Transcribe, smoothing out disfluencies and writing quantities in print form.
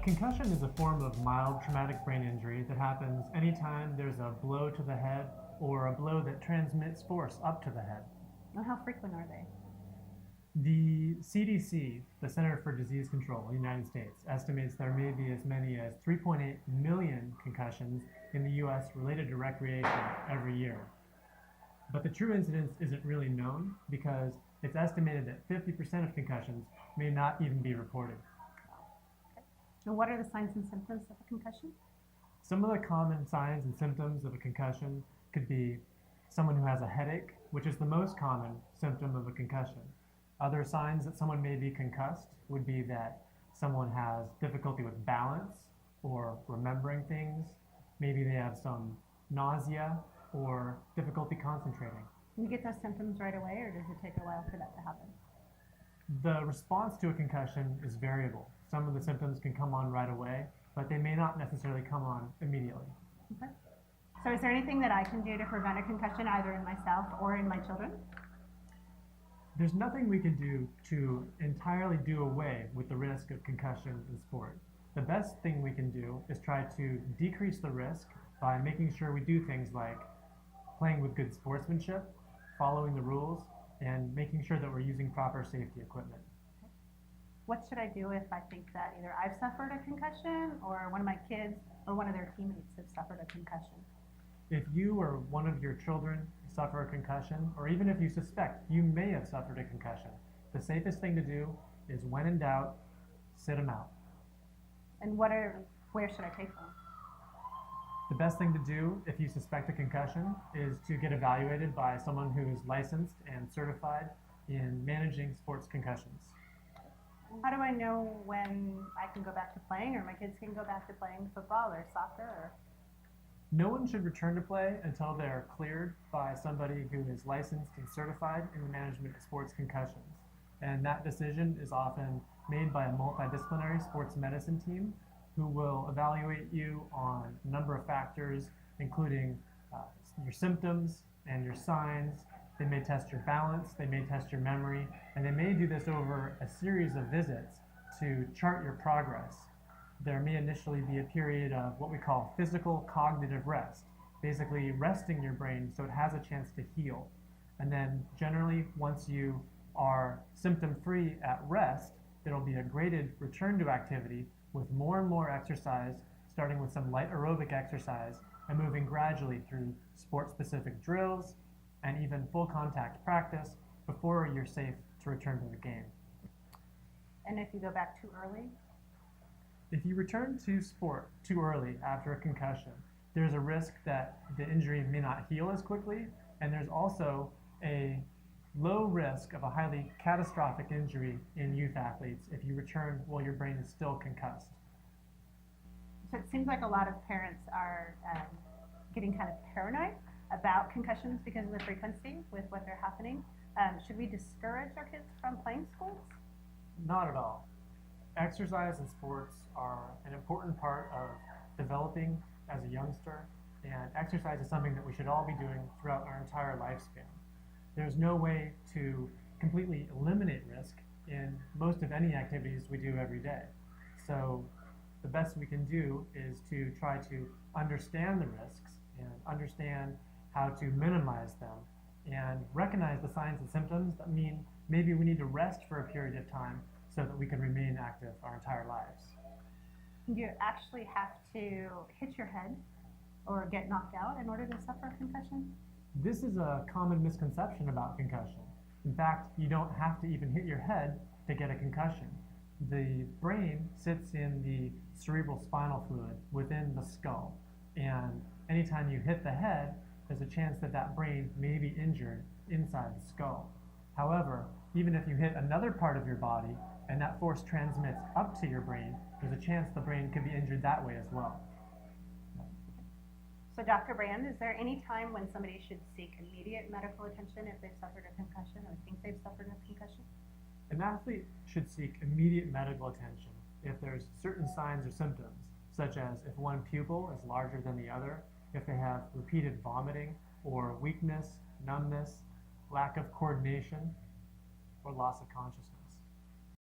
Concussion is a form of mild traumatic brain injury that happens anytime there's a blow to the head or a blow that transmits force up to the head. And how frequent are they? The CDC, the Center for Disease Control in the United States, estimates there may be as many as 3.8 million concussions in the US related to recreation every year. But the true incidence isn't really known because it's estimated that 50% of concussions may not even be reported. And what are the signs and symptoms of a concussion? Some of the common signs and symptoms of a concussion could be someone who has a headache, which is the most common symptom of a concussion. Other signs that someone may be concussed would be that someone has difficulty with balance or remembering things. Maybe they have some nausea or difficulty concentrating. Do you get those symptoms right away, or does it take a while for that to happen? The response to a concussion is variable. Some of the symptoms can come on right away, but they may not necessarily come on immediately. Okay. So is there anything that I can do to prevent a concussion either in myself or in my children? There's nothing we can do to entirely do away with the risk of concussion in sport. The best thing we can do is try to decrease the risk by making sure we do things like playing with good sportsmanship, following the rules, and making sure that we're using proper safety equipment. What should I do if I think that either I've suffered a concussion or one of my kids or one of their teammates have suffered a concussion? If you or one of your children suffer a concussion, or even if you suspect you may have suffered a concussion, the safest thing to do is, when in doubt, sit them out. And where should I take them? The best thing to do if you suspect a concussion is to get evaluated by someone who is licensed and certified in managing sports concussions. How do I know when I can go back to playing, or my kids can go back to playing football or soccer? Or... No one should return to play until they're cleared by somebody who is licensed and certified in the management of sports concussions. And that decision is often made by a multidisciplinary sports medicine team who will evaluate you on a number of factors, including your symptoms and your signs. They may test your balance, they may test your memory, and they may do this over a series of visits to chart your progress. There may initially be a period of what we call physical cognitive rest, basically resting your brain so it has a chance to heal. And then generally, once you are symptom-free at rest, there will be a graded return to activity with more and more exercise, starting with some light aerobic exercise and moving gradually through sport-specific drills and even full contact practice before you're safe to return to the game. And if you go back too early? If you return to sport too early after a concussion, there's a risk that the injury may not heal as quickly, and there's also a low risk of a highly catastrophic injury in youth athletes if you return while your brain is still concussed. So it seems like a lot of parents are getting kind of paranoid about concussions because of the frequency with what they're happening. Should we discourage our kids from playing sports? Not at all. Exercise and sports are an important part of developing as a youngster, and exercise is something that we should all be doing throughout our entire lifespan. There's no way to completely eliminate risk in most of any activities we do every day. So the best we can do is to try to understand the risks and understand how to minimize them and recognize the signs and symptoms that mean maybe we need to rest for a period of time so that we can remain active our entire lives. You actually have to hit your head or get knocked out in order to suffer a concussion? This is a common misconception about concussion. In fact, you don't have to even hit your head to get a concussion. The brain sits in the cerebral spinal fluid within the skull, and anytime you hit the head, there's a chance that that brain may be injured inside the skull. However, even if you hit another part of your body and that force transmits up to your brain, there's a chance the brain could be injured that way as well. So Dr. Brand, is there any time when somebody should seek immediate medical attention if they've suffered a concussion or think they've suffered a concussion? An athlete should seek immediate medical attention if there's certain signs or symptoms, such as if one pupil is larger than the other, if they have repeated vomiting or weakness, numbness, lack of coordination, or loss of consciousness.